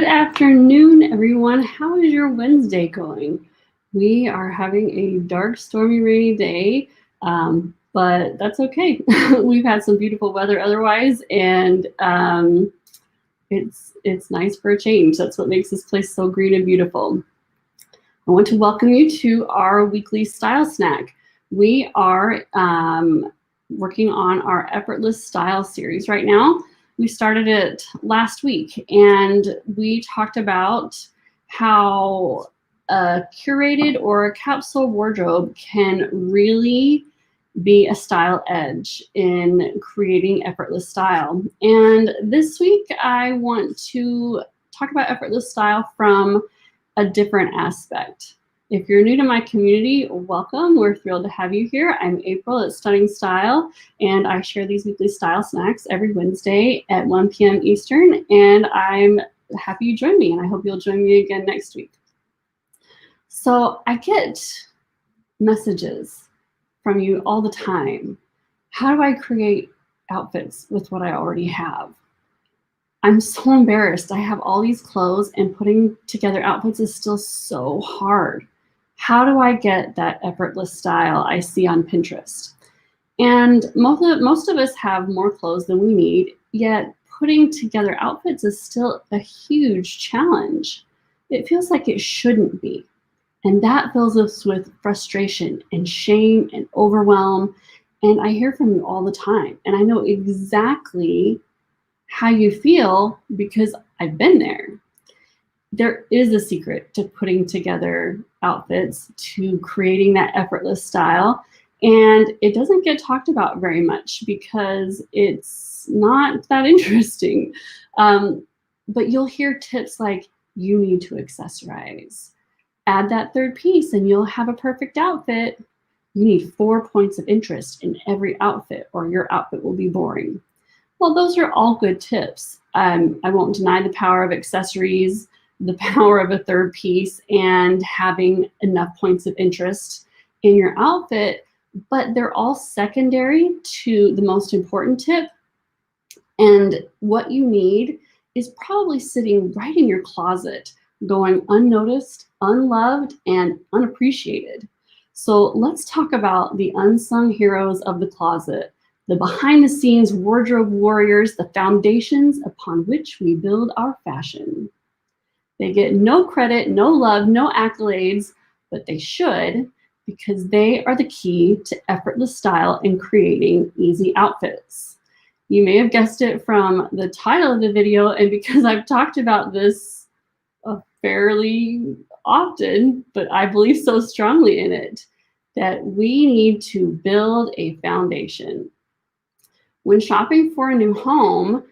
afternoon, everyone. How is your Wednesday going? We are having a dark, stormy, rainy day, but that's okay. We've had some beautiful weather otherwise, and it's nice for a change. That's what makes this place so green and beautiful. I want to welcome you to our weekly style snack. We are working on our Effortless Style series right now. We started it last week, and we talked about how a curated or a capsule wardrobe can really be a style edge in creating effortless style. And this week, I want to talk about effortless style from a different aspect. If you're new to my community, welcome. We're thrilled to have you here. I'm April at Stunning Style, and I share these weekly style snacks every Wednesday at 1 p.m. Eastern, and I'm happy you joined me, and I hope you'll join me again next week. So I get messages from you all the time. How do I create outfits with what I already have? I'm so embarrassed. I have all these clothes, and putting together outfits is still so hard. How do I get that effortless style I see on Pinterest? And most of us have more clothes than we need, yet putting together outfits is still a huge challenge. It feels like it shouldn't be. And that fills us with frustration and shame and overwhelm. And I hear from you all the time. And I know exactly how you feel because I've been there. There is a secret to putting together outfits, to creating that effortless style. And it doesn't get talked about very much because it's not that interesting. But you'll hear tips like, you need to accessorize. Add that third piece and you'll have a perfect outfit. You need 4 points of interest in every outfit or your outfit will be boring. Well, those are all good tips. I won't deny the power of accessories, the power of a third piece, and having enough points of interest in your outfit, but they're all secondary to the most important tip. And what you need is probably sitting right in your closet, going unnoticed, unloved, and unappreciated. So let's talk about the unsung heroes of the closet, the behind-the-scenes wardrobe warriors, the foundations upon which we build our fashion. They get no credit, no love, no accolades, but they should, because they are the key to effortless style and creating easy outfits. You may have guessed it from the title of the video, and because I've talked about this fairly often, but I believe so strongly in it, that we need to build a foundation. When shopping for a new home,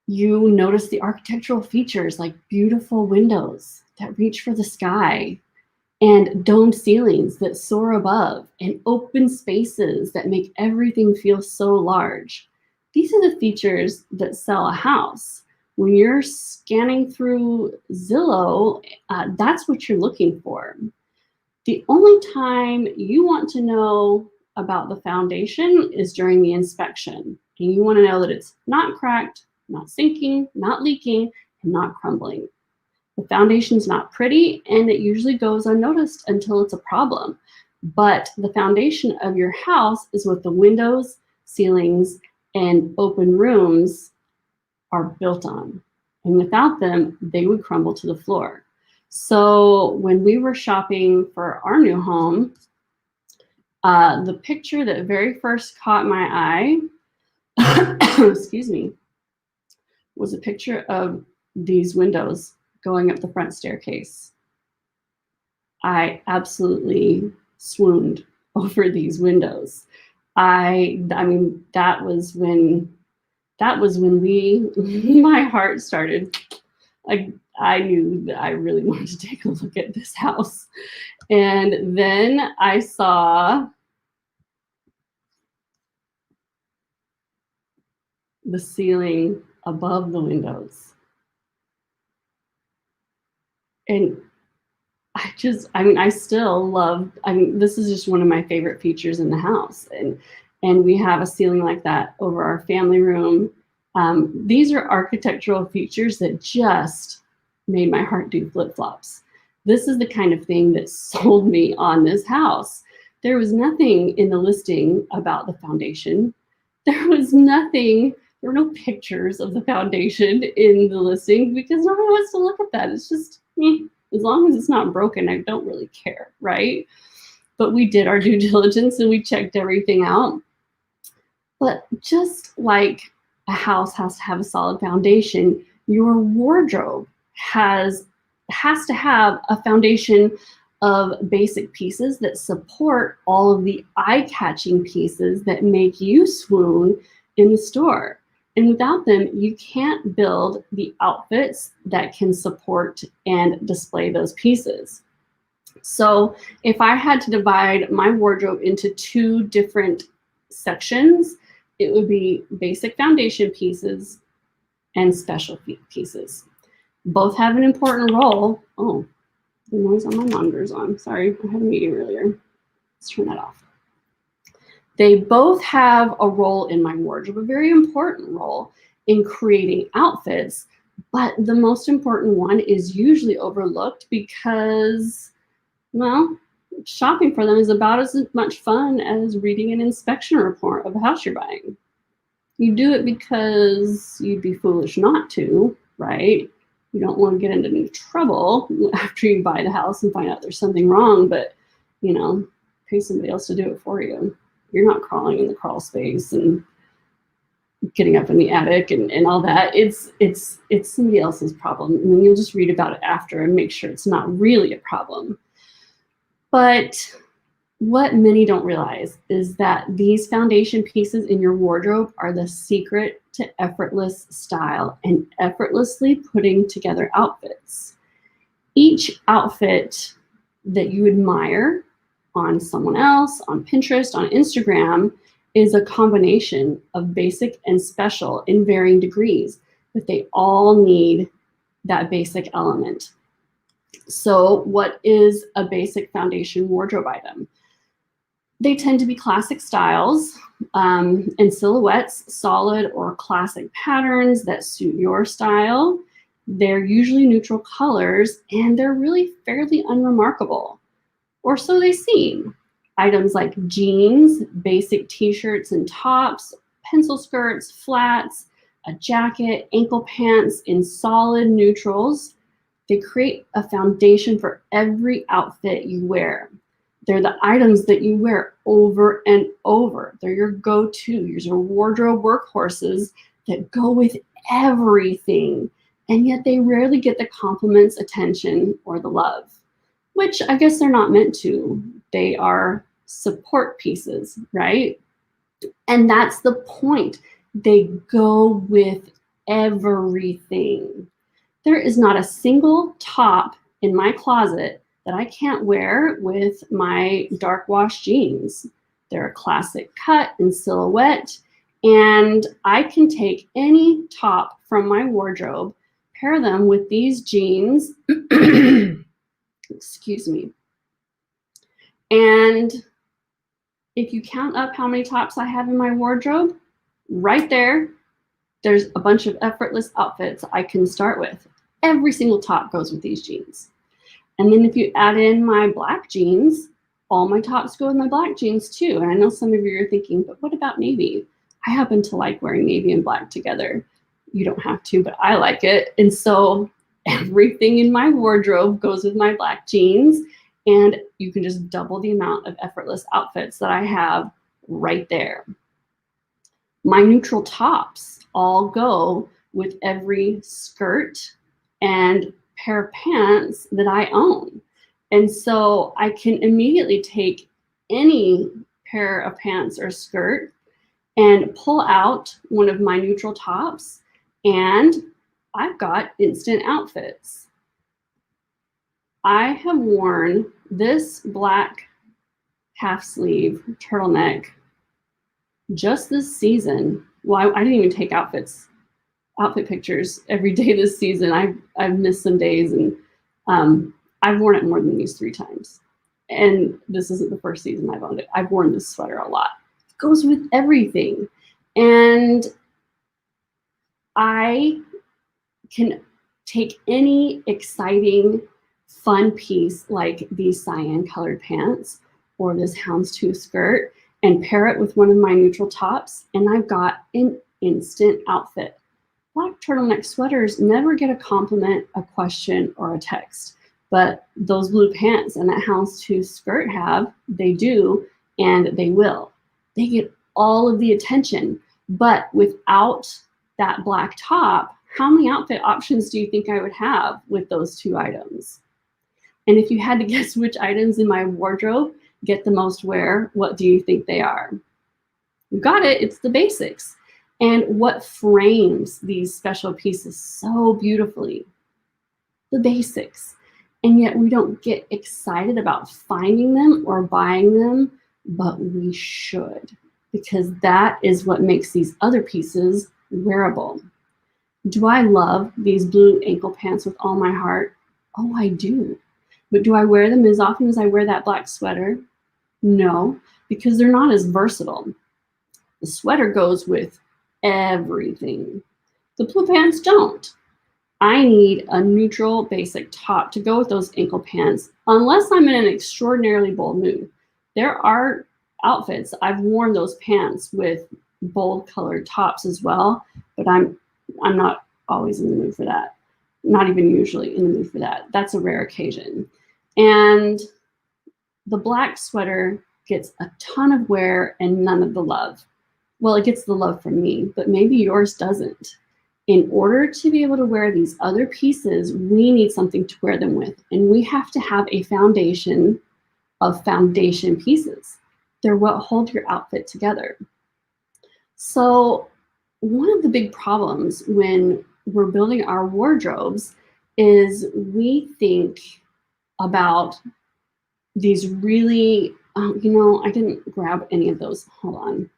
you notice the architectural features like beautiful windows that reach for the sky, and domed ceilings that soar above, and open spaces that make everything feel so large. These are the features that sell a house. When you're scanning through Zillow, that's what you're looking for. The only time you want to know about the foundation is during the inspection. And you want to know that it's not cracked, not sinking, not leaking, and not crumbling. The foundation's not pretty, and it usually goes unnoticed until it's a problem. But the foundation of your house is what the windows, ceilings, and open rooms are built on. And without them, they would crumble to the floor. So when we were shopping for our new home, the picture that very first caught my eye, excuse me, was a picture of these windows going up the front staircase. I absolutely swooned over these windows. I mean, that was when my heart started. I knew that I really wanted to take a look at this house. And then I saw the ceiling above the windows. And I still love, this is just one of my favorite features in the house. And we have a ceiling like that over our family room. These are architectural features that just made my heart do flip-flops. This is the kind of thing that sold me on this house. There was nothing in the listing about the foundation. There was nothing, there were no pictures of the foundation in the listing because nobody wants to look at that. It's just, as long as it's not broken, I don't really care, right? But we did our due diligence and we checked everything out. But just like a house has to have a solid foundation, your wardrobe has to have a foundation of basic pieces that support all of the eye-catching pieces that make you swoon in the store. And without them, you can't build the outfits that can support and display those pieces. So if I had to divide my wardrobe into two different sections, it would be basic foundation pieces and special pieces. Both have an important role. Oh, the noise on my monitor is on. Sorry, I had a meeting earlier. Let's turn that off. They both have a role in my wardrobe, a very important role in creating outfits, but the most important one is usually overlooked because, well, shopping for them is about as much fun as reading an inspection report of a house you're buying. You do it because you'd be foolish not to, right? You don't want to get into any trouble after you buy the house and find out there's something wrong, but, pay somebody else to do it for you. You're not crawling in the crawl space and getting up in the attic and all that. It's somebody else's problem. And then you'll just read about it after and make sure it's not really a problem. But what many don't realize is that these foundation pieces in your wardrobe are the secret to effortless style and effortlessly putting together outfits. Each outfit that you admire on someone else, on Pinterest, on Instagram, is a combination of basic and special in varying degrees, but they all need that basic element. So what is a basic foundation wardrobe item? They tend to be classic styles and silhouettes, solid or classic patterns that suit your style. They're usually neutral colors and they're really fairly unremarkable, or so they seem. Items like jeans, basic t-shirts and tops, pencil skirts, flats, a jacket, ankle pants in solid neutrals. They create a foundation for every outfit you wear. They're the items that you wear over and over. They're your go-to, your wardrobe workhorses that go with everything. And yet they rarely get the compliments, attention, or the love, which I guess they're not meant to. They are support pieces, right? And that's the point. They go with everything. There is not a single top in my closet that I can't wear with my dark wash jeans. They're a classic cut and silhouette, and I can take any top from my wardrobe, pair them with these jeans, excuse me, and if you count up how many tops I have in my wardrobe, right there's a bunch of effortless outfits I can start with. Every single top goes with these jeans. And then if you add in my black jeans, all my tops go with my black jeans too. And I know some of you are thinking, but what about navy? I happen to like wearing navy and black together. You don't have to, but I like it. And so everything in my wardrobe goes with my black jeans. And you can just double the amount of effortless outfits that I have right there. My neutral tops all go with every skirt and pair of pants that I own. And so I can immediately take any pair of pants or skirt and pull out one of my neutral tops, and I've got instant outfits. I have worn this black half sleeve turtleneck just this season. Well, I didn't even take outfit pictures every day this season. I've missed some days, and I've worn it more than these 3 times. And this isn't the first season I've owned it. I've worn this sweater a lot. It goes with everything. And I can take any exciting, fun piece like these cyan colored pants or this houndstooth skirt and pair it with one of my neutral tops, and I've got an instant outfit. Black turtleneck sweaters never get a compliment, a question, or a text. But those blue pants and that houndstooth skirt they do, and they will. They get all of the attention. But without that black top, how many outfit options do you think I would have with those two items? And if you had to guess which items in my wardrobe get the most wear, what do you think they are? You got it, it's the basics. And what frames these special pieces so beautifully? The basics. And yet we don't get excited about finding them or buying them, but we should, because that is what makes these other pieces wearable. Do I love these blue ankle pants with all my heart? Oh, I do. But do I wear them as often as I wear that black sweater? No, because they're not as versatile. The sweater goes with everything. The blue pants don't. I need a neutral basic top to go with those ankle pants, unless I'm in an extraordinarily bold mood. There are outfits, I've worn those pants with bold colored tops as well, but I'm not always in the mood for that. Not even usually in the mood for that. That's a rare occasion. And the black sweater gets a ton of wear and none of the love. Well, it gets the love from me, but maybe yours doesn't. In order to be able to wear these other pieces, we need something to wear them with. And we have to have a foundation of foundation pieces. They're what hold your outfit together. So one of the big problems when we're building our wardrobes is we think about these really, I didn't grab any of those. Hold on.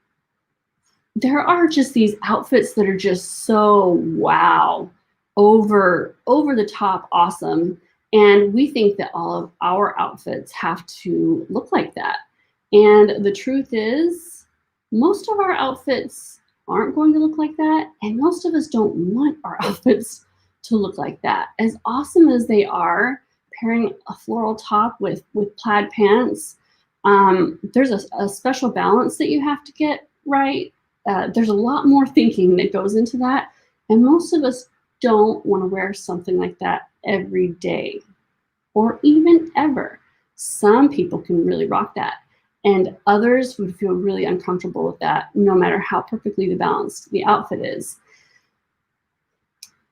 There are just these outfits that are just so wow, over the top awesome. And we think that all of our outfits have to look like that. And the truth is, most of our outfits aren't going to look like that. And most of us don't want our outfits to look like that. As awesome as they are, pairing a floral top with plaid pants, there's a special balance that you have to get right. There's a lot more thinking that goes into that. And most of us don't want to wear something like that every day or even ever. Some people can really rock that. And others would feel really uncomfortable with that, no matter how perfectly balanced the outfit is.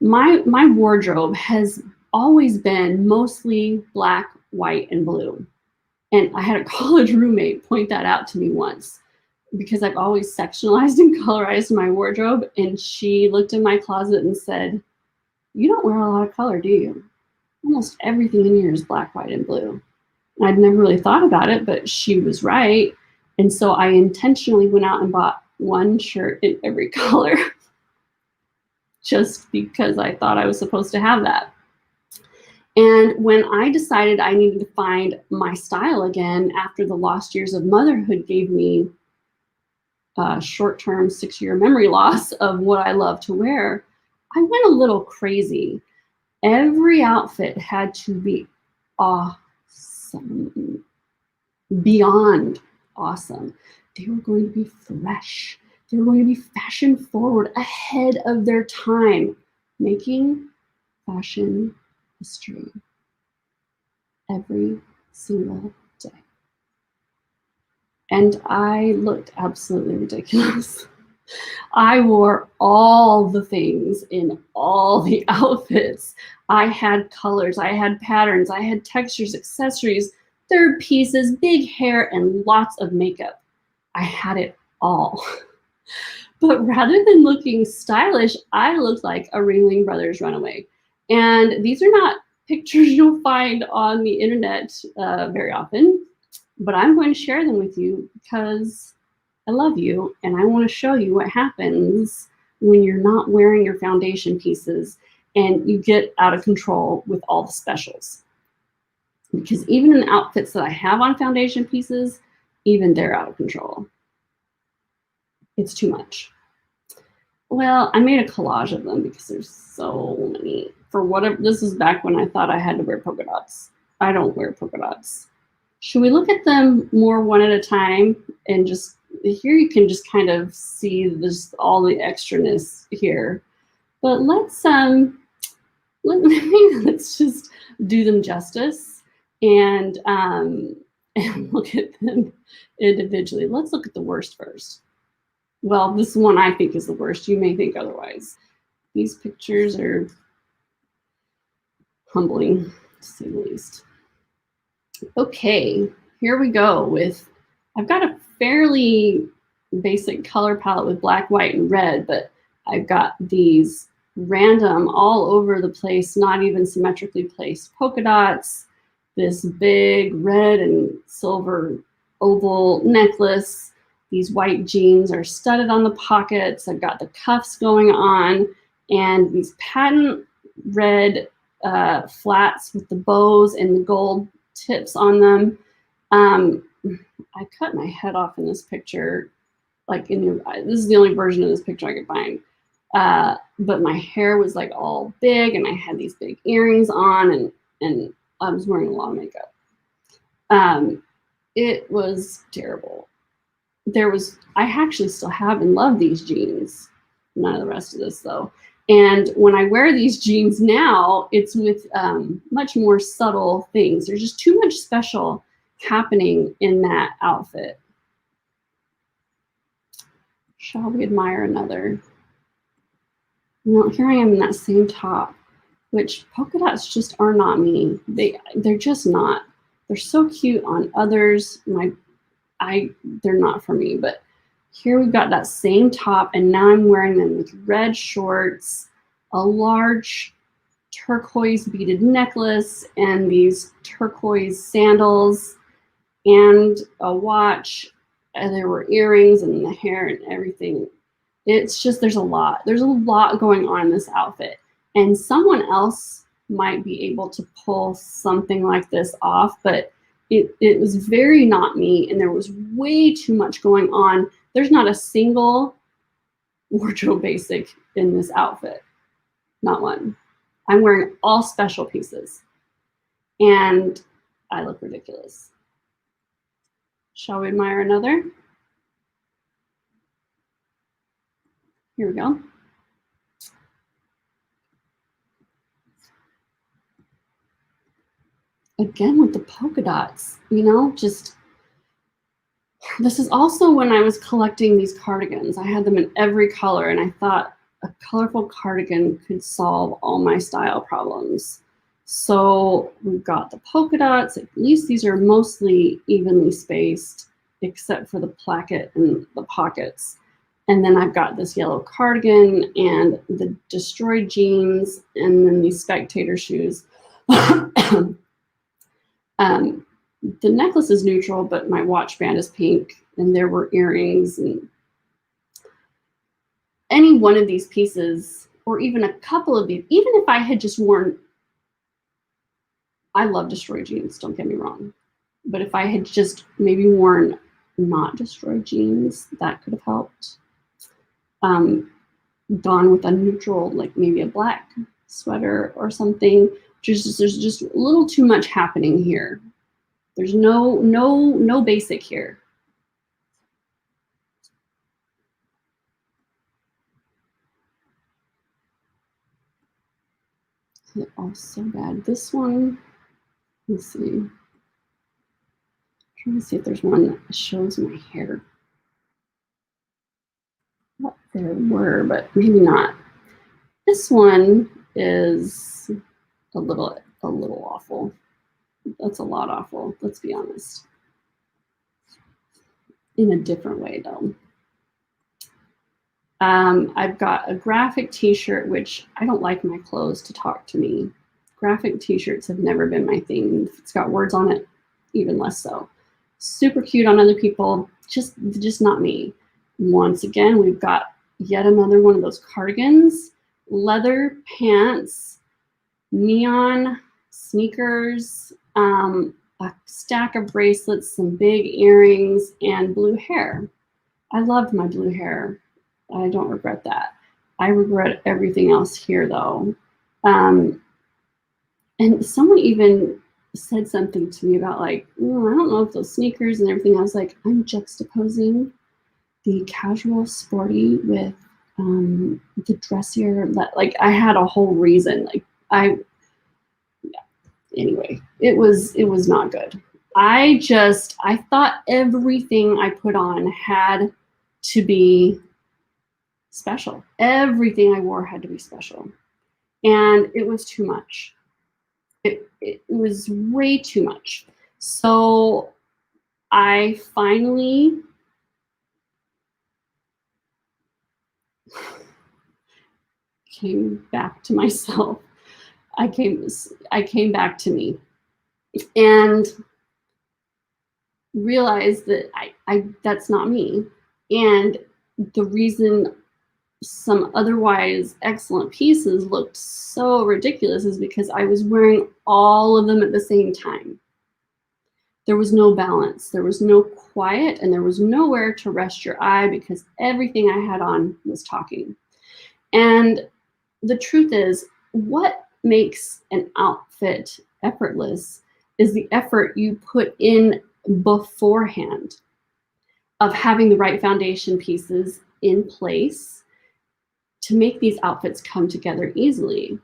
My wardrobe has always been mostly black, white, and blue. And I had a college roommate point that out to me once, because I've always sectionalized and colorized my wardrobe. And she looked in my closet and said, "You don't wear a lot of color, do you? Almost everything in here is black, white, and blue." And I'd never really thought about it, but she was right. And so I intentionally went out and bought one shirt in every color just because I thought I was supposed to have that. And when I decided I needed to find my style again after the lost years of motherhood gave me short-term 6-year memory loss of what I love to wear, I went a little crazy. Every outfit had to be awesome, beyond awesome. They were going to be fresh. They were going to be fashion forward, ahead of their time, making fashion history every single day. And I looked absolutely ridiculous. I wore all the things in all the outfits. I had colors, I had patterns, I had textures, accessories, third pieces, big hair, and lots of makeup. I had it all. But rather than looking stylish, I looked like a Ringling Brothers runaway. And these are not pictures you'll find on the internet very often, but I'm going to share them with you because I love you and I want to show you what happens when you're not wearing your foundation pieces and you get out of control with all the specials. Because even in the outfits that I have on foundation pieces, even they're out of control. It's too much. Well, I made a collage of them because there's so many. For whatever, this is back when I thought I had to wear polka dots. I don't wear polka dots. Should we look at them more one at a time and just here you can just kind of see this all the extraness here. But let's just do them justice and and look at them individually. Let's look at the worst first. Well, this one I think is the worst. You may think otherwise. These pictures are humbling, to say the least. Okay, here we go with, I've got a fairly basic color palette with black, white, and red, but I've got these random all over the place, not even symmetrically placed polka dots, this big red and silver oval necklace. These white jeans are studded on the pockets. I've got the cuffs going on and these patent red flats with the bows and the gold tips on them. I cut my head off in this picture. Like this is the only version of this picture I could find. But my hair was like all big and I had these big earrings on and I was wearing a lot of makeup. It was terrible. I actually still have and love these jeans. None of the rest of this though. And when I wear these jeans now, it's with much more subtle things. There's just too much special happening in that outfit. Shall we admire another? You know, here I am in that same top, which polka dots just are not me. They're just not. They're so cute on others. They're not for me, but here we've got that same top and now I'm wearing them with red shorts, a large turquoise beaded necklace and these turquoise sandals and a watch. And there were earrings and the hair and everything. It's just, there's a lot going on in this outfit and someone else might be able to pull something like this off, but it was very not me and there was way too much going on. There's not a single wardrobe basic in this outfit, not one. I'm wearing all special pieces and I look ridiculous. Shall we admire another? Here we go. Again with the polka dots, you know, just, this is also when I was collecting these cardigans. I had them in every color and I thought a colorful cardigan could solve all my style problems. So we've got the polka dots, at least these are mostly evenly spaced, except for the placket and the pockets. And then I've got this yellow cardigan and the destroyed jeans and then these spectator shoes. The necklace is neutral, but my watch band is pink and there were earrings and any one of these pieces or even a couple of these, even if I had just worn, I love destroyed jeans, don't get me wrong. But if I had just maybe worn not destroyed jeans, that could have helped. Gone with a neutral, like maybe a black sweater or something. There's just a little too much happening here. There's no basic here. They're all so bad. This one, let's see. I'm trying to see if there's one that shows my hair. What there were, but maybe not. This one is a little awful. That's a lot awful, let's be honest. In a different way though. I've got a graphic t-shirt, which I don't like my clothes to talk to me. Graphic t-shirts have never been my thing. If it's got words on it, even less so. Super cute on other people, just not me. Once again, we've got yet another one of those cardigans, leather pants, neon sneakers, a stack of bracelets, some big earrings, and blue hair. I loved my blue hair. I don't regret that. I regret everything else here though. Um, and someone even said something to me about like, "Oh, I don't know if those sneakers and everything." I was like, I'm juxtaposing the casual sporty with the dressier. Like I had a whole reason. Like I anyway, it was not good. I thought everything I put on had to be special. Everything I wore had to be special. And it was too much. It was way too much. So I finally came back to myself. I came back to me and realized that I that's not me. And the reason some otherwise excellent pieces looked so ridiculous is because I was wearing all of them at the same time. There was no balance, there was no quiet, and there was nowhere to rest your eye because everything I had on was talking. And the truth is, what makes an outfit effortless is the effort you put in beforehand of having the right foundation pieces in place to make these outfits come together easily.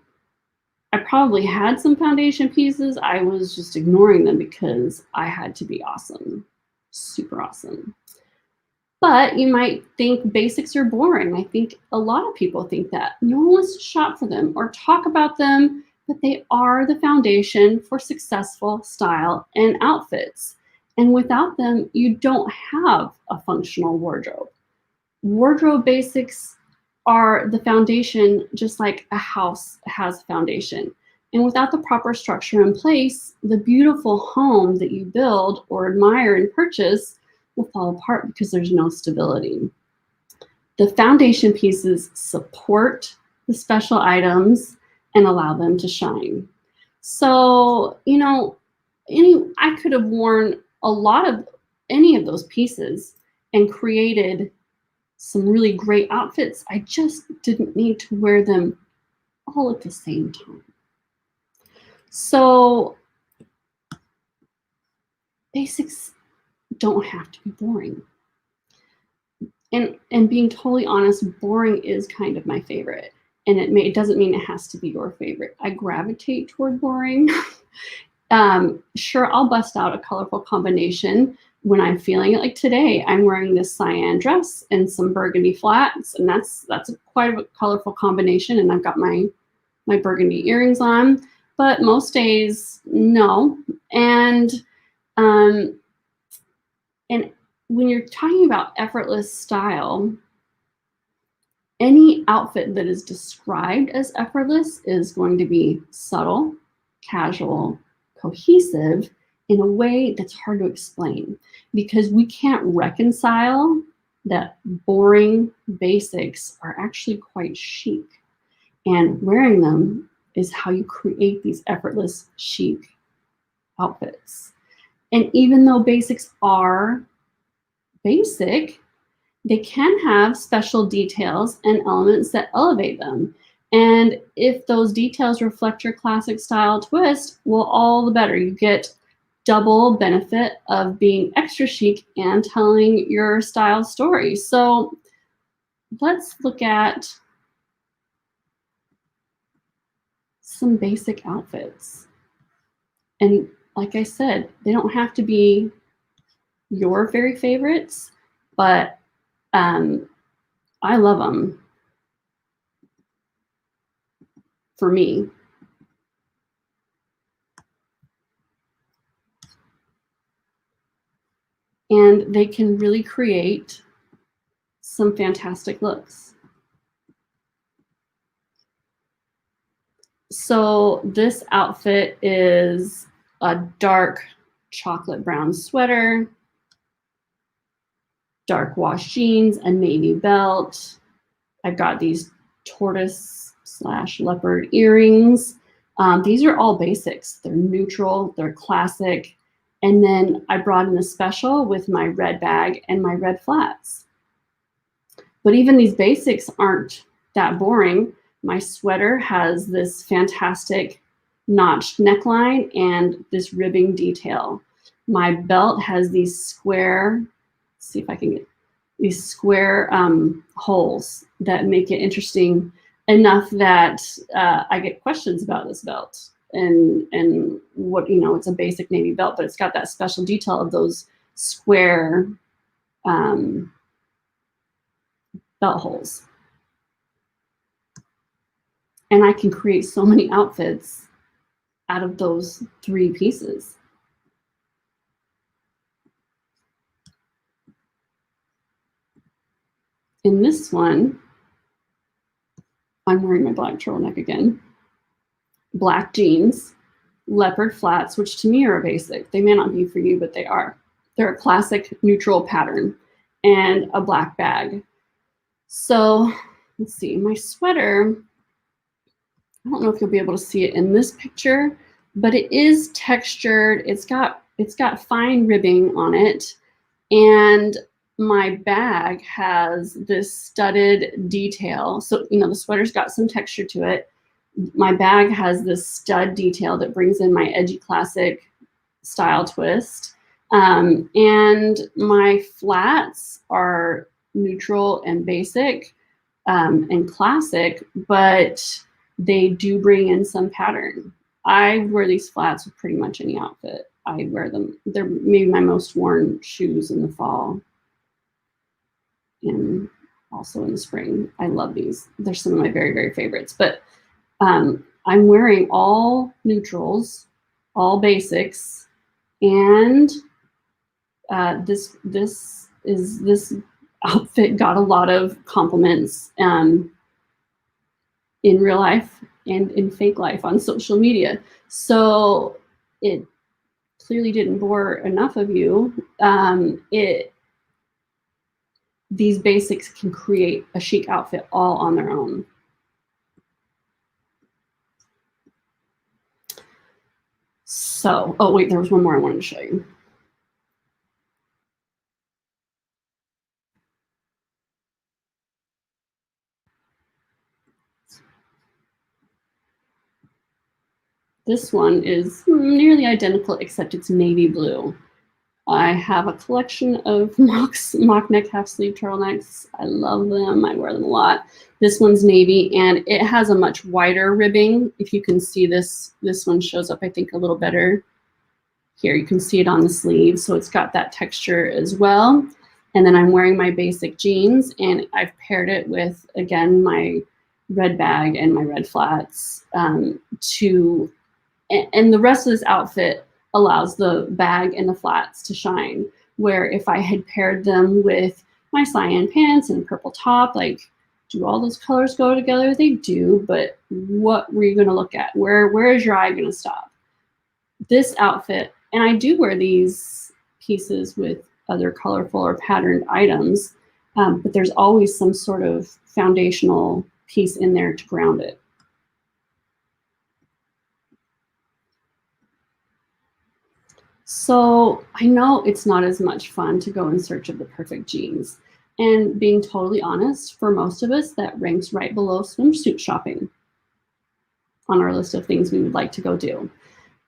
I probably had some foundation pieces. I was just ignoring them because I had to be awesome, super awesome. But you might think basics are boring. I think a lot of people think that. No one wants to shop for them or talk about them, but they are the foundation for successful style and outfits. And without them, you don't have a functional wardrobe. Wardrobe basics are the foundation, just like a house has a foundation. And without the proper structure in place, the beautiful home that you build or admire and purchase will fall apart because there's no stability. The foundation pieces support the special items and allow them to shine. So, I could have worn a lot of any of those pieces and created some really great outfits. I just didn't need to wear them all at the same time. So basics don't have to be boring. And being totally honest, boring is kind of my favorite. And it doesn't mean it has to be your favorite. I gravitate toward boring. Sure, I'll bust out a colorful combination when I'm feeling it. Like today, I'm wearing this cyan dress and some burgundy flats, and that's quite a colorful combination. And I've got my burgundy earrings on. But most days, no. And when you're talking about effortless style, any outfit that is described as effortless is going to be subtle, casual, cohesive in a way that's hard to explain because we can't reconcile that boring basics are actually quite chic. And wearing them is how you create these effortless, chic outfits. And even though basics are basic, they can have special details and elements that elevate them. And if those details reflect your classic style twist, well, all the better. You get double benefit of being extra chic and telling your style story. So let's look at some basic outfits. And like I said, they don't have to be your very favorites, but I love them for me. And they can really create some fantastic looks. So this outfit is a dark chocolate brown sweater, dark wash jeans, a navy belt. I've got these tortoise/leopard earrings. These are all basics. They're neutral, they're classic. And then I brought in a special with my red bag and my red flats. But even these basics aren't that boring. My sweater has this fantastic notched neckline and this ribbing detail. My belt has these square, let's see if I can get these square holes that make it interesting enough that I get questions about this belt and what, you know, it's a basic navy belt, but it's got that special detail of those square belt holes. And I can create so many outfits out of those 3 pieces. In this one, I'm wearing my black turtleneck again, black jeans, leopard flats, which to me are a basic. They may not be for you, but they are. They're a classic neutral pattern, and a black bag. So let's see, my sweater, I don't know if you'll be able to see it in this picture, but it is textured. It's got fine ribbing on it, and my bag has this studded detail. So, you know, the sweater's got some texture to it. My bag has this stud detail that brings in my edgy classic style twist. And my flats are neutral and basic and classic, but they do bring in some pattern. I wear these flats with pretty much any outfit. I wear them. They're maybe my most worn shoes in the fall and also in the spring. I love these. They're some of my very, very favorites. But I'm wearing all neutrals, all basics, and this outfit got a lot of compliments in real life and in fake life on social media. So it clearly didn't bore enough of you. These basics can create a chic outfit all on their own. So, oh wait, there was one more I wanted to show you. This one is nearly identical, except it's navy blue. I have a collection of mock neck half sleeve turtlenecks. I love them. I wear them a lot. This one's navy, and it has a much wider ribbing. If you can see this one shows up, I think, a little better. Here, you can see it on the sleeve, so it's got that texture as well. And then I'm wearing my basic jeans, and I've paired it with, again, my red bag and my red flats and the rest of this outfit allows the bag and the flats to shine, where if I had paired them with my cyan pants and purple top, like, do all those colors go together? They do, but what were you gonna look at? Where is your eye gonna stop? This outfit, and I do wear these pieces with other colorful or patterned items, but there's always some sort of foundational piece in there to ground it. So I know it's not as much fun to go in search of the perfect jeans. And being totally honest, for most of us, that ranks right below swimsuit shopping on our list of things we would like to go do.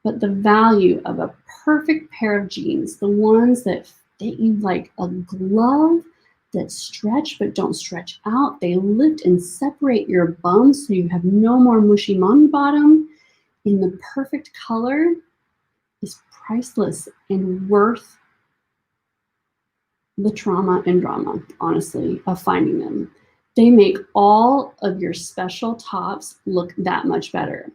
But the value of a perfect pair of jeans, the ones that fit you like a glove, that stretch but don't stretch out, they lift and separate your bum so you have no more mushy mommy bottom, in the perfect color, is priceless and worth the trauma and drama, honestly, of finding them. They make all of your special tops look that much better.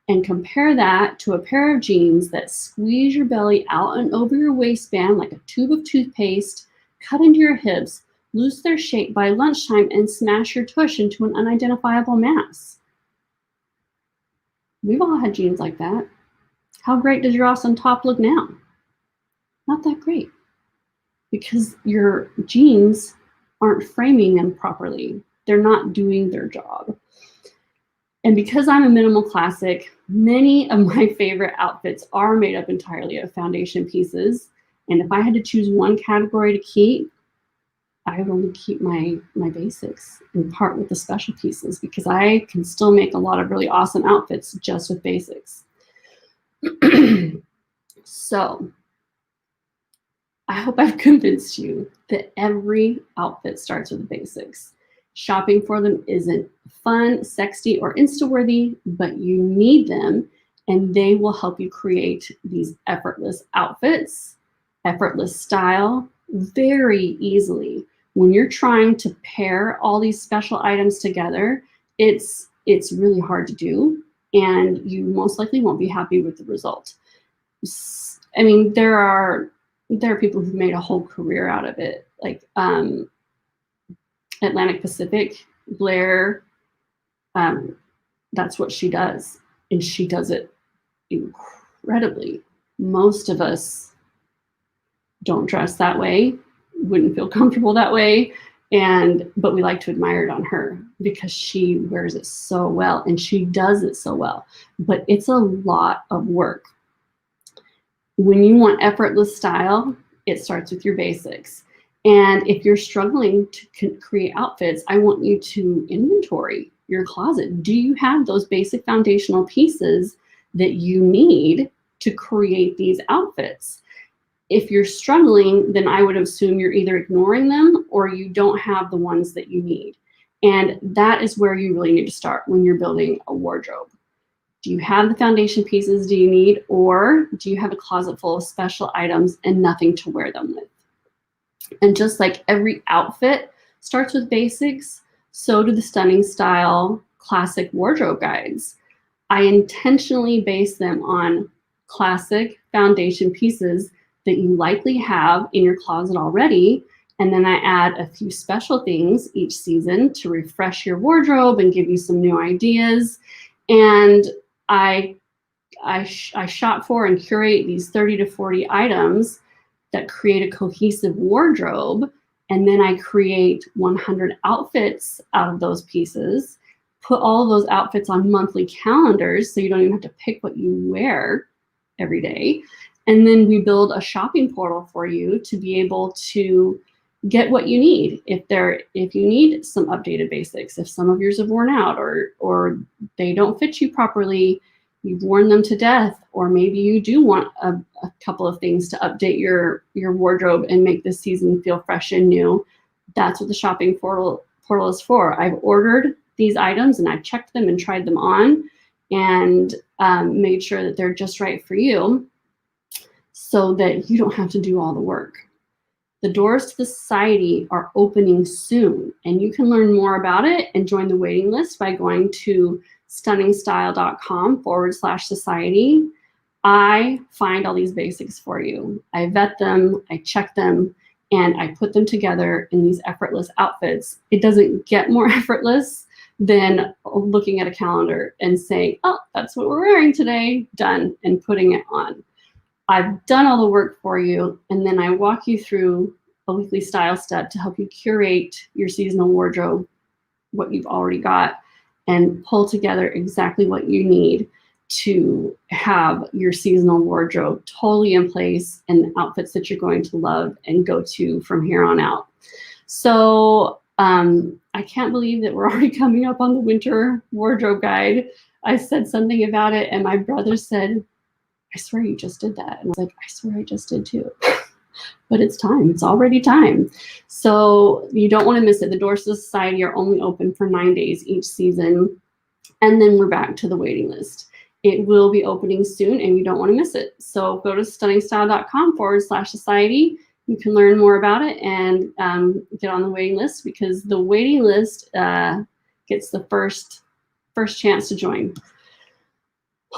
And compare that to a pair of jeans that squeeze your belly out and over your waistband like a tube of toothpaste, cut into your hips, lose their shape by lunchtime, and smash your tush into an unidentifiable mass. We've all had jeans like that. How great does your awesome top look now? Not that great, because your jeans aren't framing them properly. They're not doing their job. And because I'm a minimal classic, many of my favorite outfits are made up entirely of foundation pieces. And if I had to choose one category to keep, I only keep my basics and part with the special pieces because I can still make a lot of really awesome outfits just with basics. So I hope I've convinced you that every outfit starts with the basics. Shopping for them isn't fun, sexy, or Insta-worthy, but you need them, and they will help you create these effortless outfits, effortless style, very easily. When you're trying to pair all these special items together, it's really hard to do, and you most likely won't be happy with the result. I mean, there are people who've made a whole career out of it, like Atlantic Pacific, Blair. That's what she does, and she does it incredibly. Most of us don't dress that way, wouldn't feel comfortable that way, but we like to admire it on her because she wears it so well and she does it so well. But it's a lot of work. When you want effortless style, it starts with your basics. And if you're struggling to create outfits, I want you to inventory your closet. Do you have those basic foundational pieces that you need to create these outfits? If you're struggling, then I would assume you're either ignoring them or you don't have the ones that you need. And that is where you really need to start when you're building a wardrobe. Do you have the foundation pieces do you need, or do you have a closet full of special items and nothing to wear them with? And just like every outfit starts with basics, so do the Stunning Style classic wardrobe guides. I intentionally base them on classic foundation pieces that you likely have in your closet already, and then I add a few special things each season to refresh your wardrobe and give you some new ideas. And I shop for and curate these 30 to 40 items that create a cohesive wardrobe, and then I create 100 outfits out of those pieces, put all of those outfits on monthly calendars so you don't even have to pick what you wear every day. And then we build a shopping portal for you to be able to get what you need. If you need some updated basics, if some of yours have worn out or they don't fit you properly, you've worn them to death, or maybe you do want a couple of things to update your wardrobe and make this season feel fresh and new, that's what the shopping portal is for. I've ordered these items and I've checked them and tried them on and made sure that they're just right for you so that you don't have to do all the work. The doors to the society are opening soon, and you can learn more about it and join the waiting list by going to stunningstyle.com/society. I find all these basics for you. I vet them, I check them, and I put them together in these effortless outfits. It doesn't get more effortless than looking at a calendar and saying, oh, that's what we're wearing today, done, and putting it on. I've done all the work for you, and then I walk you through a weekly style step to help you curate your seasonal wardrobe, what you've already got, and pull together exactly what you need to have your seasonal wardrobe totally in place and outfits that you're going to love and go to from here on out. So I can't believe that we're already coming up on the winter wardrobe guide. I said something about it and my brother said, I swear you just did that. And I was like, I swear I just did too. But it's time. It's already time. So you don't want to miss it. The doors to the society are only open for 9 days each season. And then we're back to the waiting list. It will be opening soon and you don't want to miss it. So go to stunningstyle.com/society. You can learn more about it and get on the waiting list because the waiting list gets the first chance to join.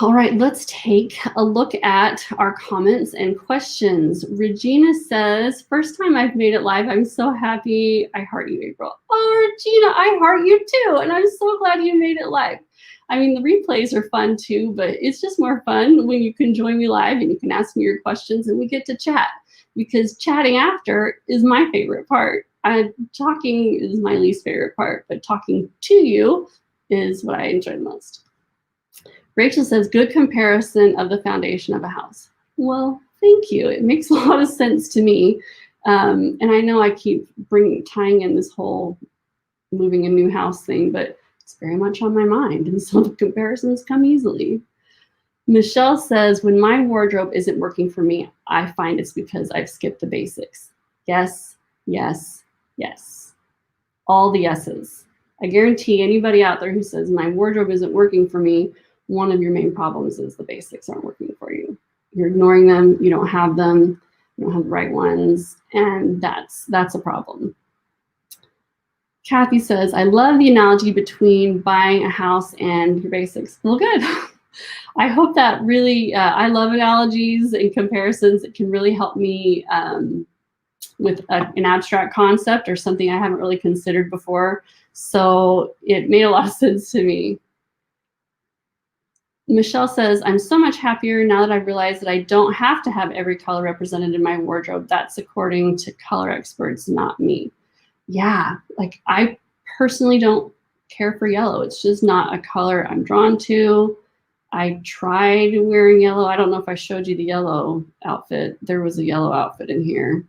All right, let's take a look at our comments and questions. Regina says, first time I've made it live. I'm so happy. I heart you, April. Oh, Regina, I heart you too. And I'm so glad you made it live. I mean, the replays are fun too, but it's just more fun when you can join me live and you can ask me your questions and we get to chat because chatting after is my favorite part. Talking is my least favorite part, but talking to you is what I enjoy the most. Rachel says, good comparison of the foundation of a house. Well, thank you. It makes a lot of sense to me. And I know I keep tying in this whole moving a new house thing, but it's very much on my mind. And so the comparisons come easily. Michelle says, when my wardrobe isn't working for me, I find it's because I've skipped the basics. Yes, yes, yes. All the yeses. I guarantee anybody out there who says my wardrobe isn't working for me, one of your main problems is the basics aren't working for you. You're ignoring them, you don't have them, you don't have the right ones, and that's a problem. Kathy says, I love the analogy between buying a house and your basics. Well, good. I hope that really, I love analogies and comparisons. It can really help me with an abstract concept or something I haven't really considered before. So it made a lot of sense to me. Michelle says, I'm so much happier now that I've realized that I don't have to have every color represented in my wardrobe. That's according to color experts, not me. Yeah, like I personally don't care for yellow. It's just not a color I'm drawn to. I tried wearing yellow. I don't know if I showed you the yellow outfit. There was a yellow outfit in here,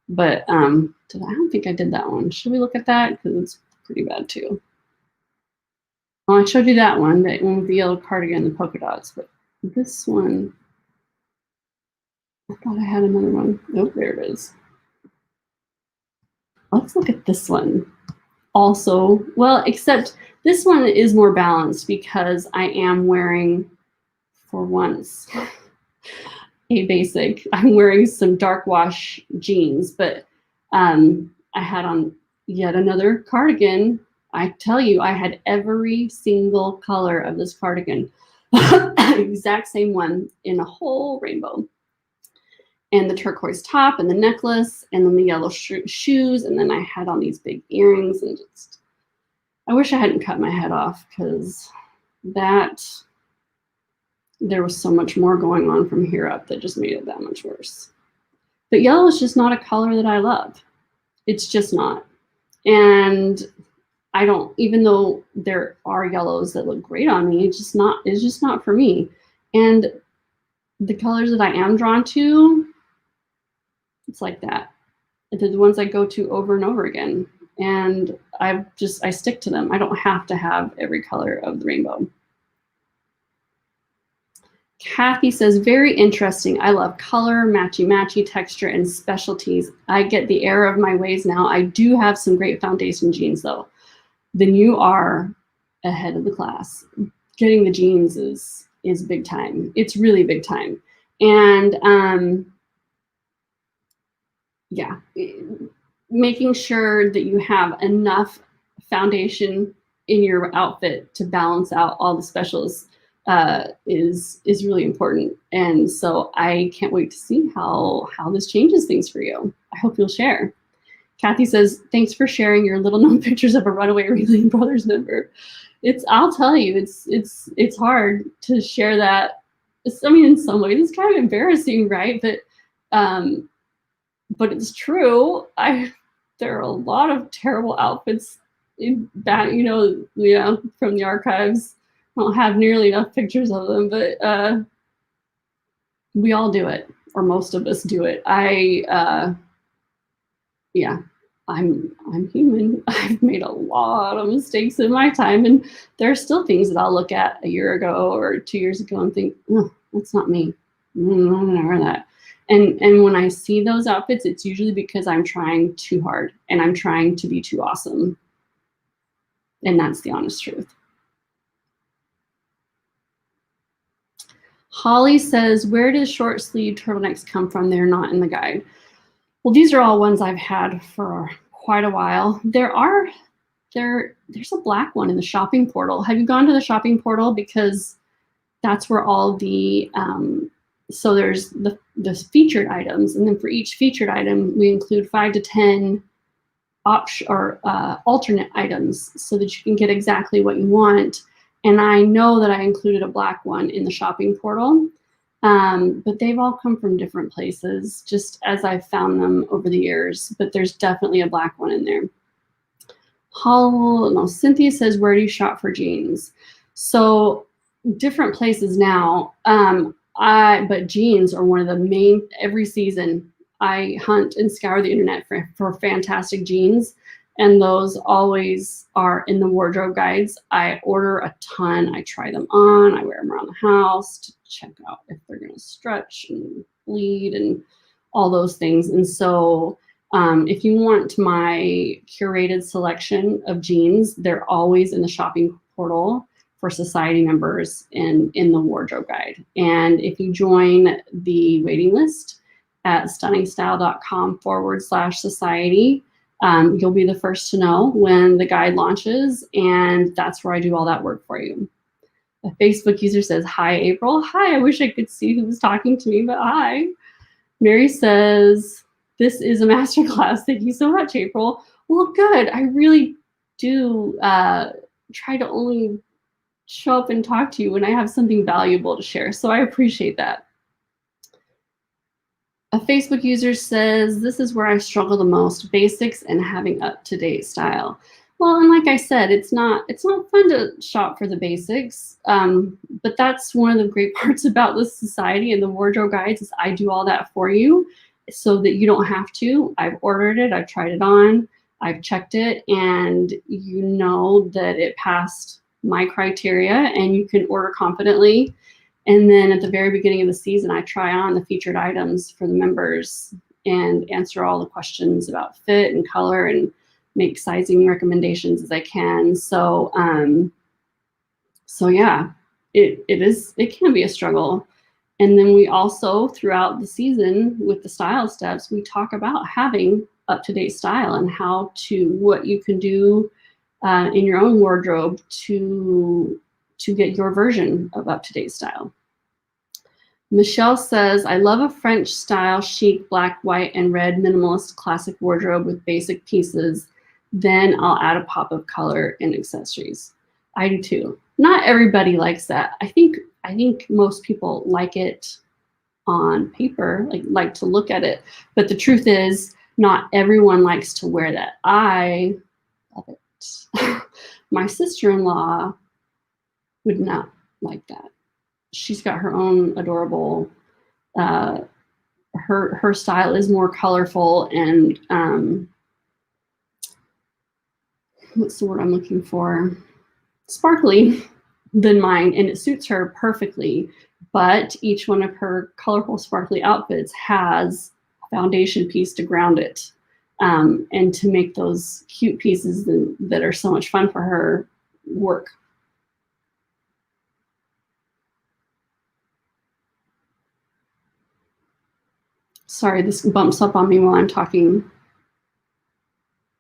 but I don't think I did that one. Should we look at that? Because it's pretty bad too. Well, I showed you that one with the yellow cardigan and the polka dots, but this one, I thought I had another one. Oh, there it is. Let's look at this one. Also, well, except this one is more balanced because I am wearing, for once, a basic. I'm wearing some dark wash jeans, but I had on yet another cardigan. I tell you, I had every single color of this cardigan, exact same one in a whole rainbow. And the turquoise top and the necklace and then the yellow shoes. And then I had on these big earrings and just, I wish I hadn't cut my head off because there was so much more going on from here up that just made it that much worse. But yellow is just not a color that I love. It's just not. And I don't, even though there are yellows that look great on me, it's just not for me. And the colors that I am drawn to, it's like that. They're the ones I go to over and over again. And I stick to them. I don't have to have every color of the rainbow. Kathy says, very interesting. I love color, matchy-matchy, texture, and specialties. I get the error of my ways now. I do have some great foundation jeans, though. Then you are ahead of the class. Getting the jeans is big time. It's really big time. And yeah, making sure that you have enough foundation in your outfit to balance out all the specials is really important. And so I can't wait to see how this changes things for you. I hope you'll share. Kathy says, thanks for sharing your little known pictures of a runaway Ringling Brothers member. I'll tell you, it's hard to share that. I mean, in some ways it's kind of embarrassing, right? But it's true. There are a lot of terrible outfits from the archives. I don't have nearly enough pictures of them, but we all do it, or most of us do it. I'm human. I've made a lot of mistakes in my time, and there are still things that I'll look at a year ago or 2 years ago and think, oh, that's not me. I'm not gonna wear that. And when I see those outfits, it's usually because I'm trying too hard and I'm trying to be too awesome. And that's the honest truth. Holly says, where does short sleeve turtlenecks come from? They're not in the guide. Well, these are all ones I've had for quite a while. There's a black one in the shopping portal. Have you gone to the shopping portal? Because that's where all the, so there's the featured items. And then for each featured item, we include 5 to 10 alternate items so that you can get exactly what you want. And I know that I included a black one in the shopping portal, but they've all come from different places, just as I've found them over the years. But there's definitely a black one in there. Cynthia says, where do you shop for jeans? So different places now, but jeans are one of the main, every season I hunt and scour the internet for fantastic jeans, and those always are in the wardrobe guides. I order a ton. I try them on. I wear them around the house to check out if they're going to stretch and bleed and all those things. And so if you want my curated selection of jeans, they're always in the shopping portal for society members in the wardrobe guide. And if you join the waiting list at stunningstyle.com/society, you'll be the first to know when the guide launches, and that's where I do all that work for you. A Facebook user says, "Hi, April." Hi, I wish I could see who was talking to me, but hi. Mary says, "This is a masterclass. Thank you so much, April." Well, good. I really do try to only show up and talk to you when I have something valuable to share, so I appreciate that. A Facebook user says, "This is where I struggle the most, basics and having up-to-date style." Well, and like I said, it's not fun to shop for the basics, but that's one of the great parts about this society and the wardrobe guides is I do all that for you so that you don't have to. I've ordered it, I've tried it on, I've checked it, and you know that it passed my criteria and you can order confidently. And then at the very beginning of the season, I try on the featured items for the members and answer all the questions about fit and color and make sizing recommendations as I can. So, so yeah, it can be a struggle. And then we also, throughout the season with the style steps, we talk about having up-to-date style and what you can do in your own wardrobe to get your version of up-to-date style. Michelle says, "I love a French style, chic, black, white, and red minimalist classic wardrobe with basic pieces. Then I'll add a pop of color and accessories." I do too. Not everybody likes that. I think most people like it on paper, like to look at it. But the truth is, not everyone likes to wear that. I love it. My sister-in-law would not like that. She's got her own adorable, her style is more colorful and what's the word I'm looking for? Sparkly than mine, and it suits her perfectly. But each one of her colorful, sparkly outfits has a foundation piece to ground it, and to make those cute pieces that are so much fun for her work. Sorry, this bumps up on me while I'm talking.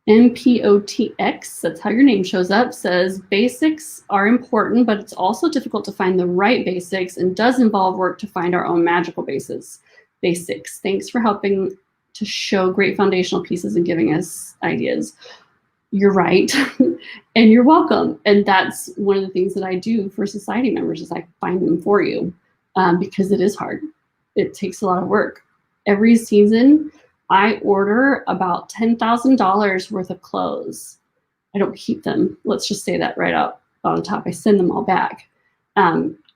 MPOTX, that's how your name shows up, says, "Basics are important, but it's also difficult to find the right basics and does involve work to find our own magical basics. Thanks for helping to show great foundational pieces and giving us ideas." You're right, and you're welcome. And that's one of the things that I do for society members is I find them for you, because it is hard. It takes a lot of work. Every season, I order about $10,000 worth of clothes. I don't keep them. Let's just say that right out on the top. I send them all back.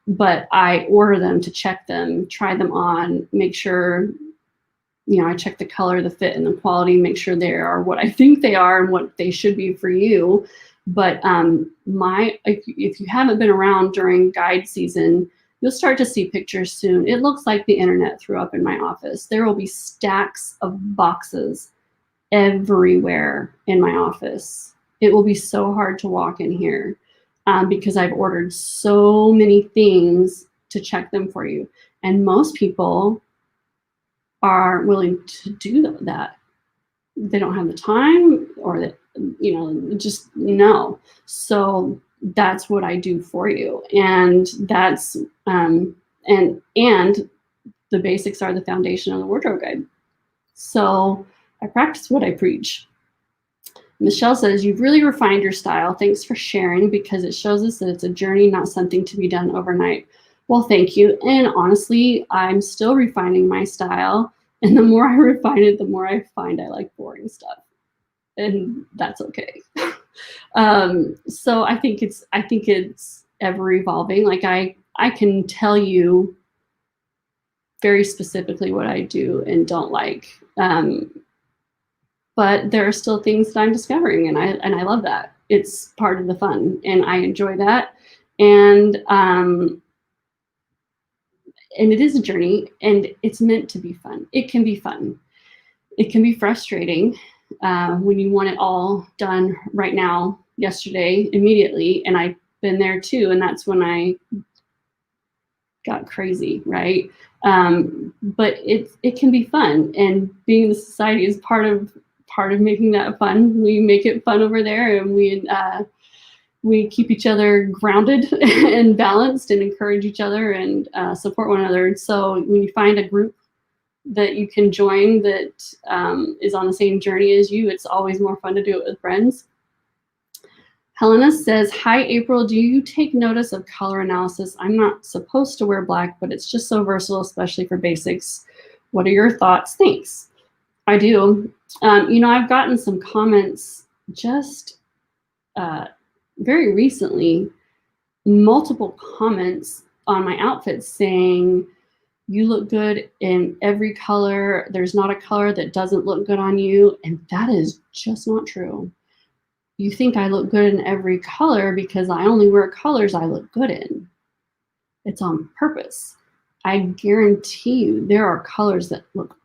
But I order them to check them, try them on, make sure, I check the color, the fit, and the quality, make sure they are what I think they are and what they should be for you. But if you haven't been around during guide season, you'll start to see pictures soon. It looks like the internet threw up in my office. There will be stacks of boxes everywhere in my office. It will be so hard to walk in here because I've ordered so many things to check them for you. And most people are willing to do that. They don't have the time, or that, just no. So that's what I do for you. And that's, and the basics are the foundation of the wardrobe guide. So I practice what I preach. Michelle says, "You've really refined your style. Thanks for sharing, because it shows us that it's a journey, not something to be done overnight." Well, thank you. And honestly, I'm still refining my style. And the more I refine it, the more I find I like boring stuff. And that's okay. So I think it's ever evolving. Like I can tell you very specifically what I do and don't like. But there are still things that I'm discovering, and I love that. It's part of the fun, and I enjoy that. And it is a journey, and it's meant to be fun. It can be fun. It can be frustrating when you want it all done right now, yesterday, immediately. And I've been there too, and that's when I got crazy, right? But it can be fun, and being in the society is part of making that fun. We make it fun over there, and we keep each other grounded and balanced, and encourage each other, and support one another. So when you find a group that you can join that is on the same journey as you, it's always more fun to do it with friends. Helena says, hi, April. Do you take notice of color analysis? I'm not supposed to wear black, but it's just so versatile, especially for basics. What are your thoughts? Thanks. I do. I've gotten some comments just very recently, multiple comments on my outfits saying, you look good in every color. There's not a color that doesn't look good on you. And that is just not true. You think I look good in every color because I only wear colors I look good in. It's on purpose. I guarantee you there are colors that look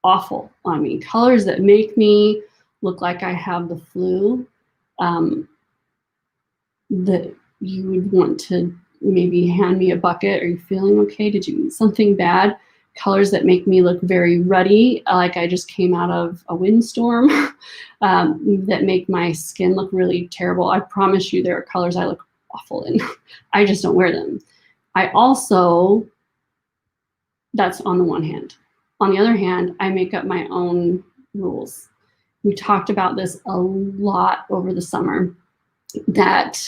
awful on me, colors that make me look like I have the flu, that you would want to maybe hand me a bucket. Are you feeling okay? Did you eat something bad? Colors that make me look very ruddy, like I just came out of a windstorm, that make my skin look really terrible. I promise you there are colors I look awful in. I just don't wear them. That's on the one hand. On the other hand, I make up my own rules. We talked about this a lot over the summer, that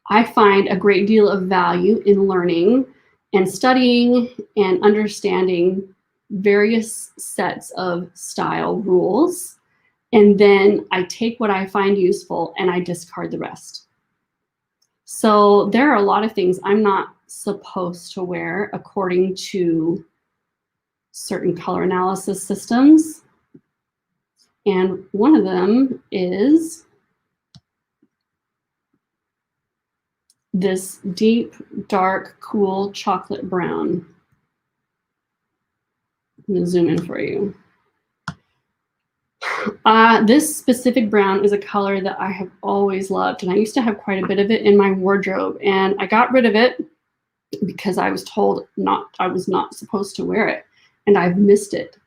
I find a great deal of value in learning and studying and understanding various sets of style rules. And then I take what I find useful and I discard the rest. So there are a lot of things I'm not supposed to wear according to certain color analysis systems. And one of them is this deep, dark, cool chocolate brown. I'm gonna zoom in for you. This specific brown is a color that I have always loved, and I used to have quite a bit of it in my wardrobe, and I got rid of it because I was told I was not supposed to wear it, and I've missed it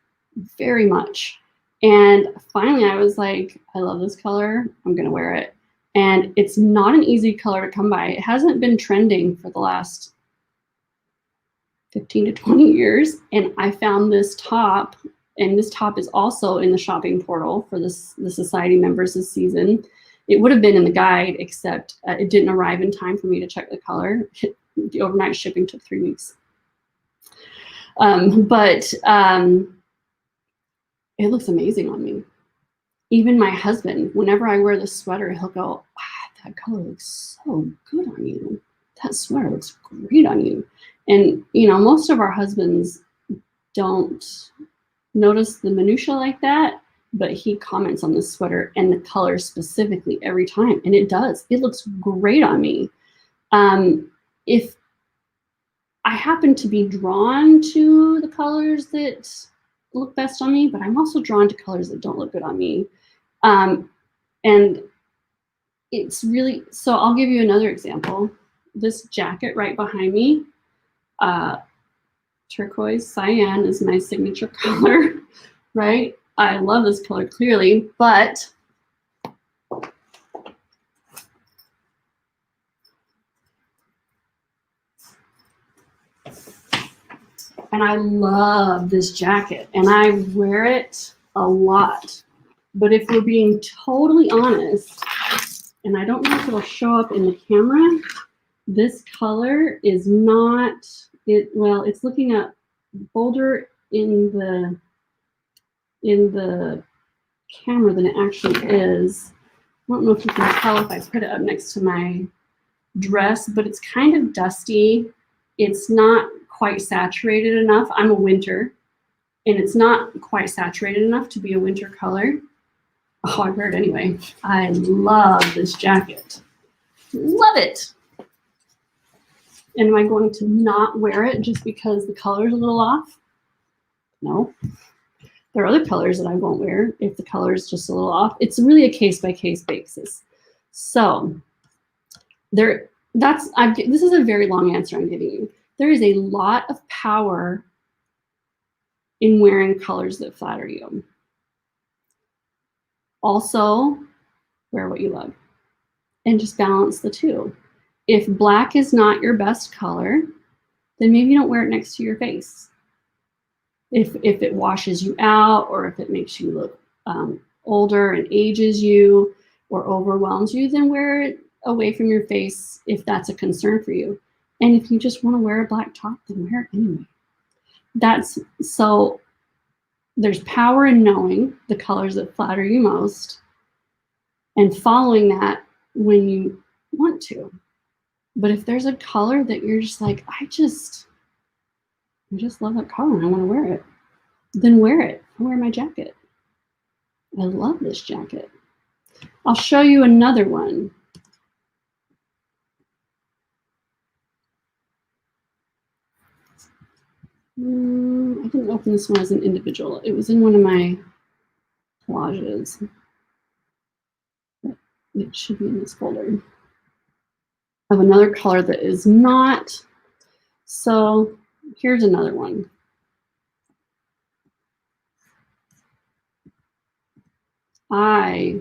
very much. And finally I was like, I love this color, I'm gonna wear it. And it's not an easy color to come by. It hasn't been trending for the last 15 to 20 years. And I found this top, and this top is also in the shopping portal for the society members this season. It would have been in the guide, except it didn't arrive in time for me to check the color. The overnight shipping took 3 weeks. But it looks amazing on me. Even my husband, whenever I wear this sweater, he'll go, wow, that color looks so good on you. That sweater looks great on you. And, most of our husbands don't notice the minutia like that, but he comments on the sweater and the color specifically every time. And it does. It looks great on me. If I happen to be drawn to the colors that look best on me, but I'm also drawn to colors that don't look good on me. And it's really, so I'll give you another example. This jacket right behind me, turquoise cyan is my signature color, right? I love this color clearly, but and I love this jacket and I wear it a lot. But if we're being totally honest, and I don't know if it'll show up in the camera, this color is not, well, it's looking at bolder in the camera than it actually is. I don't know if you can tell if I put it up next to my dress, but it's kind of dusty. It's not quite saturated enough. I'm a winter, and it's not quite saturated enough to be a winter color. Oh, I wear it anyway. I love this jacket. Love it. And am I going to not wear it just because the color's a little off? No. There are other colors that I won't wear if the color is just a little off. It's really a case-by-case basis. So this is a very long answer I'm giving you. There is a lot of power in wearing colors that flatter you. Also, wear what you love and just balance the two. If black is not your best color, then maybe don't wear it next to your face. If it washes you out, or if it makes you look older and ages you or overwhelms you, then wear it away from your face if that's a concern for you. And if you just want to wear a black top, then wear it anyway. So there's power in knowing the colors that flatter you most and following that when you want to. But if there's a color that you're just like, I just love that color and I want to wear it, then wear it. I wear my jacket. I love this jacket. I'll show you another one. I didn't open this one as an individual. It was in one of my collages. It should be in this folder. I have another color that is not. So here's another one. I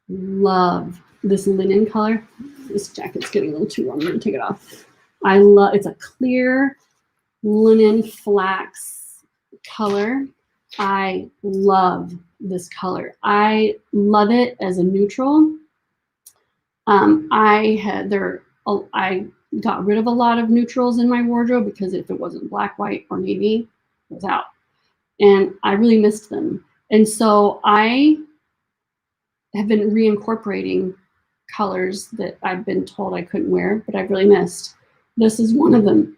love this linen color. This jacket's getting a little too warm. I'm gonna take it off. It's a clear linen flax color. I love this color. I love it as a neutral. I got rid of a lot of neutrals in my wardrobe because if it wasn't black, white, or navy, it was out. And I really missed them. And so I have been reincorporating colors that I've been told I couldn't wear, but I've really missed. This is one of them.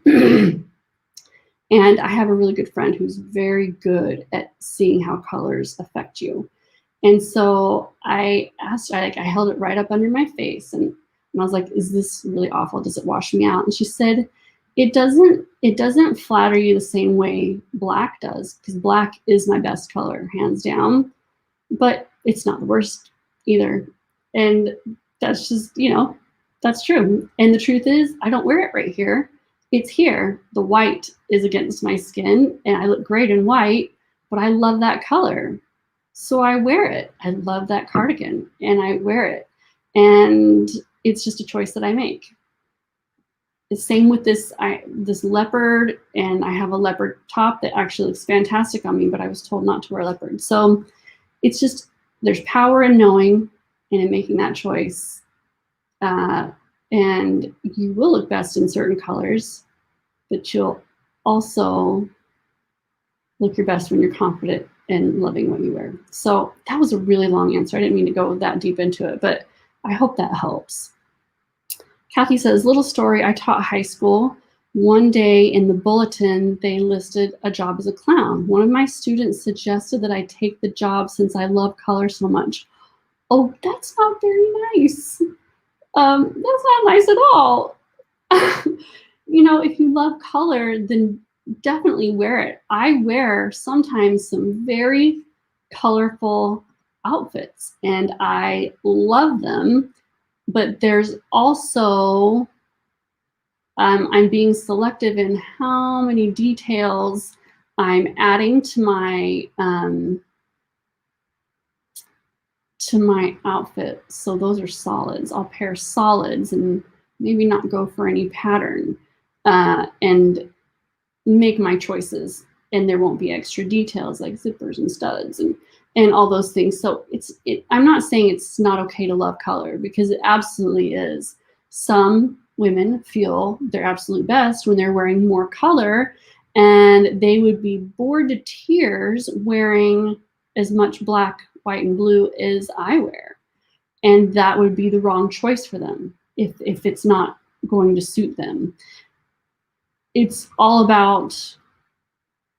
And I have a really good friend who's very good at seeing how colors affect you. And so I asked her, I held it right up under my face and I was like, is this really awful? Does it wash me out? And she said, it doesn't flatter you the same way black does, because black is my best color, hands down, but it's not the worst either. And that's just, that's true. And the truth is, I don't wear it right here. It's here. The white is against my skin and I look great in white, but I love that color. So I wear it. I love that cardigan and I wear it. And it's just a choice that I make. The same with this leopard, and I have a leopard top that actually looks fantastic on me, but I was told not to wear leopard. So it's just, there's power in knowing and in making that choice. And you will look best in certain colors, but you'll also look your best when you're confident and loving what you wear. So that was a really long answer. I didn't mean to go that deep into it, but I hope that helps. Kathy says, little story, I taught high school. One day in the bulletin, they listed a job as a clown. One of my students suggested that I take the job since I love color so much. Oh, that's not very nice. That's not nice at all. If you love color, then definitely wear it. I wear sometimes some very colorful outfits and I love them, but there's also, I'm being selective in how many details I'm adding to my outfit. So those are solids. I'll pair solids and maybe not go for any pattern and make my choices. And there won't be extra details like zippers and studs and all those things. So I'm not saying it's not okay to love color, because it absolutely is. Some women feel their absolute best when they're wearing more color, and they would be bored to tears wearing as much black, white, and blue as I wear. And that would be the wrong choice for them if it's not going to suit them. it's all about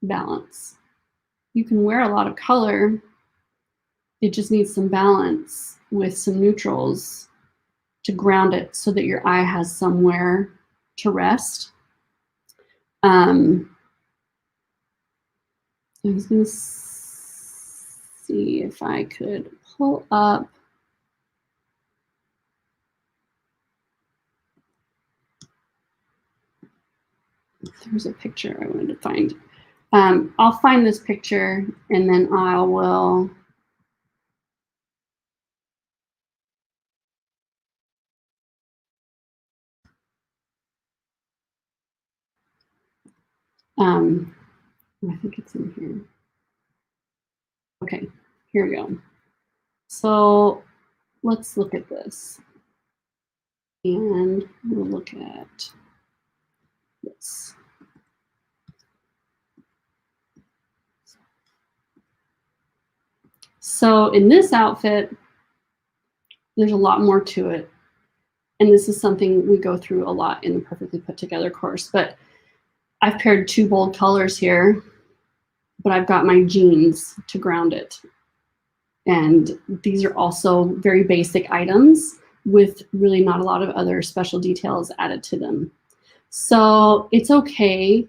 balance. You can wear a lot of color. It just needs some balance with some neutrals to ground it so that your eye has somewhere to rest. I was going to see if I could pull up. There's a picture I wanted to find. I'll find this picture and then I will. I think it's in here. Okay, here we go. So let's look at this. And we'll look at this. So in this outfit, there's a lot more to it. And this is something we go through a lot in the Perfectly Put Together course. But I've paired two bold colors here, but I've got my jeans to ground it. And these are also very basic items with really not a lot of other special details added to them. So it's okay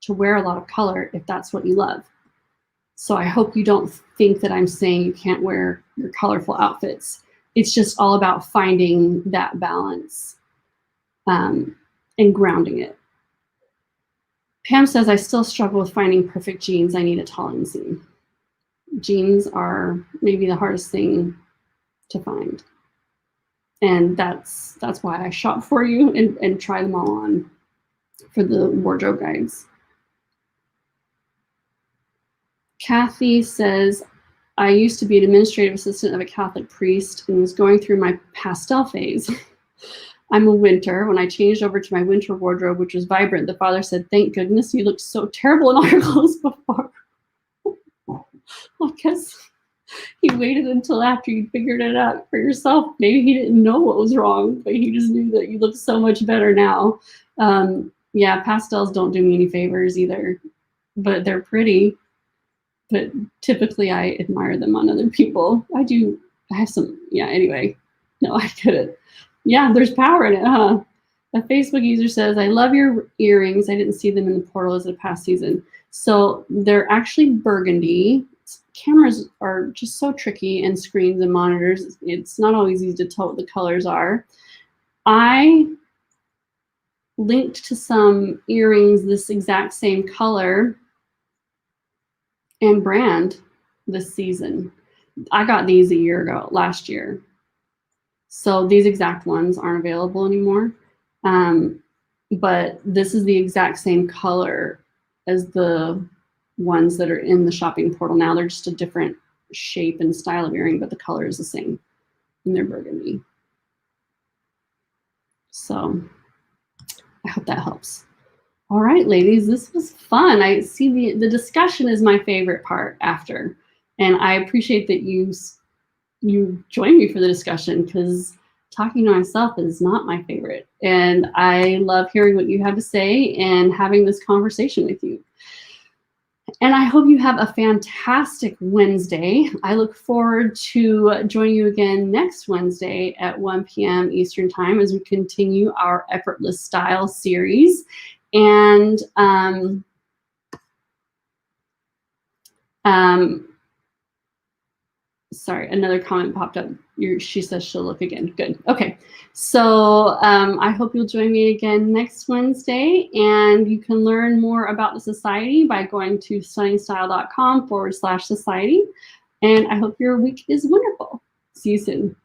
to wear a lot of color if that's what you love. So I hope you don't think that I'm saying you can't wear your colorful outfits. It's just all about finding that balance and grounding it. Pam says, I still struggle with finding perfect jeans. I need a tall inseam. Jeans are maybe the hardest thing to find. And that's why I shop for you and try them all on for the wardrobe guides. Kathy says, I used to be an administrative assistant of a Catholic priest and was going through my pastel phase. I'm a winter. When I changed over to my winter wardrobe, which was vibrant, the father said, thank goodness you looked so terrible in all your clothes before. I guess he waited until after you figured it out for yourself. Maybe he didn't know what was wrong, but he just knew that you look so much better now. Yeah, pastels don't do me any favors either, but they're pretty. But typically I admire them on other people. I have some, yeah, anyway. No, I couldn't. Yeah, there's power in it, huh? A Facebook user says, I love your earrings. I didn't see them in the portal as a past season. So they're actually burgundy. Cameras are just so tricky, and screens and monitors. It's not always easy to tell what the colors are. I linked to some earrings this exact same color and brand this season. I got these a year ago, last year. So these exact ones aren't available anymore. But this is the exact same color as the ones that are in the shopping portal now. They're just a different shape and style of earring, but the color is the same, and they're burgundy. So I hope that helps. All right, ladies, this was fun. I see the discussion is my favorite part after, and I appreciate that you join me for the discussion, because talking to myself is not my favorite. And I love hearing what you have to say and having this conversation with you. And I hope you have a fantastic Wednesday. I look forward to joining you again next Wednesday at 1 p.m. Eastern Time as we continue our Effortless Style series. And sorry, another comment popped up. She says she'll look again. Good. Okay. So I hope you'll join me again next Wednesday. And you can learn more about the society by going to stunningstyle.com/society. And I hope your week is wonderful. See you soon.